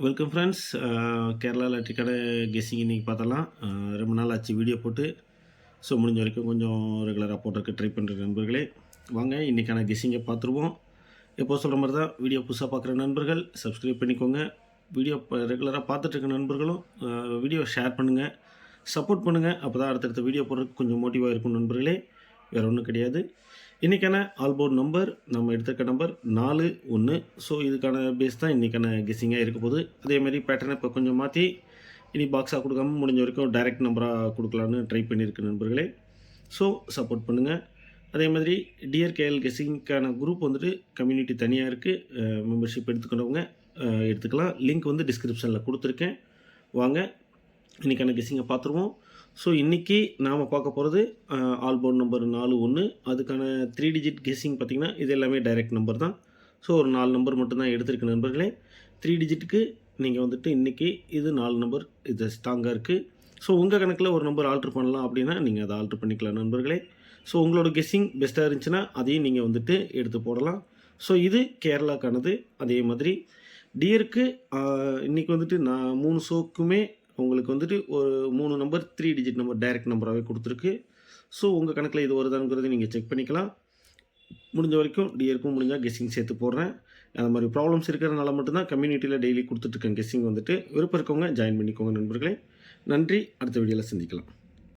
Welcome friends. Kerala லாட்டரிக்கான guessing இன்றைக்கி பார்த்தலாம். ரொம்ப நாள் ஆச்சு வீடியோ போட்டு. ஸோ முடிஞ்ச வரைக்கும் கொஞ்சம் ரெகுலராக போடுறதுக்கு ட்ரை பண்ணுற நண்பர்களே, வாங்க இன்றைக்கான கெஸ்ஸிங்கை பார்த்துருவோம். எப்போ சொல்கிற மாதிரி தான், வீடியோ புதுசாக பார்க்குற நண்பர்கள் சப்ஸ்கிரைப் பண்ணிக்கோங்க. வீடியோ ரெகுலராக பார்த்துட்ருக்க நண்பர்களும் வீடியோ ஷேர் பண்ணுங்கள், சப்போர்ட் பண்ணுங்கள். அப்போ தான் அடுத்தடுத்த வீடியோ போடுறதுக்கு கொஞ்சம் மோட்டிவாக இருக்கும் நண்பர்களே. வேறு ஒன்றும் கிடையாது. இன்றைக்கான ஆல்போர்ட் நம்பர் நம்ம எடுத்துருக்க நம்பர் 41. ஸோ இதுக்கான பேஸ் தான் இன்றைக்கான கெஸ்ஸிங்காக இருக்க போகுது. அதேமாதிரி பேட்டர்னை இப்போ கொஞ்சம் மாற்றி இனி பாக்ஸாக கொடுக்காம முடிஞ்ச வரைக்கும் டைரக்ட் நம்பராக கொடுக்கலான்னு ட்ரை பண்ணியிருக்கு நண்பர்களே. ஸோ சப்போர்ட் பண்ணுங்கள். அதே மாதிரி டியர் கேஎல் கெஸ்ஸிங்க்கான குரூப் வந்துட்டு கம்யூனிட்டி தனியாக இருக்குது. மெம்பர்ஷிப் எடுத்துக்கிறவங்க எடுத்துக்கலாம். லிங்க் வந்து டிஸ்கிரிப்ஷனில் கொடுத்துருக்கேன். வாங்க இன்றைக்கான கெஸ்ஸிங்கை பார்த்துருவோம். ஸோ இன்றைக்கி நாம் பார்க்க போகிறது ஆல்போர்ட் நம்பர் 41. அதுக்கான 3 டிஜிட் கெஸ்ஸிங் பார்த்திங்கன்னா இது எல்லாமே டைரக்ட் நம்பர் தான். ஸோ ஒரு 4 நம்பர் மட்டும்தான் எடுத்திருக்கு நண்பர்களே. 3 டிஜிட்டுக்கு நீங்கள் வந்துட்டு இன்றைக்கி இது 4 நம்பர் இது ஸ்ட்ராங்காக இருக்குது. ஸோ உங்கள் கணக்கில் ஒரு நம்பர் ஆல்ட்ரு பண்ணலாம் அப்படின்னா நீங்கள் அதை ஆல்ட்ரு பண்ணிக்கலாம் நண்பர்களே. ஸோ உங்களோட கெஸ்ஸிங் பெஸ்ட்டாக இருந்துச்சுன்னா அதையும் நீங்கள் வந்துட்டு எடுத்து போடலாம். ஸோ இது கேரளாக்கானது. அதே மாதிரி டியருக்கு இன்றைக்கி வந்துட்டு நான் 3 ஷோக்குமே உங்களுக்கு வந்துட்டு ஒரு 3 நம்பர் 3 டிஜிட் நம்பர் டைரக்ட் நம்பராகவே கொடுத்துருக்கு. ஸோ உங்கள் கணக்கில் இது வருதாங்கிறத நீங்கள் செக் பண்ணிக்கலாம். முடிஞ்ச வரைக்கும் டியருக்கும் முடிஞ்சால் கெஸ்ஸிங் சேர்த்து போடுறேன். அந்த மாதிரி ப்ராப்ளம்ஸ் இருக்கிறதுனால மட்டும்தான் கம்யூனிட்டியில் டெய்லி கொடுத்துட்ருக்கேன் கெஸ்ஸிங் வந்துட்டு. விருப்பம் இருக்கவங்க ஜாயின் பண்ணிக்கோங்க நண்பர்களே. நன்றி. அடுத்த வீடியோவில் சந்திக்கலாம்.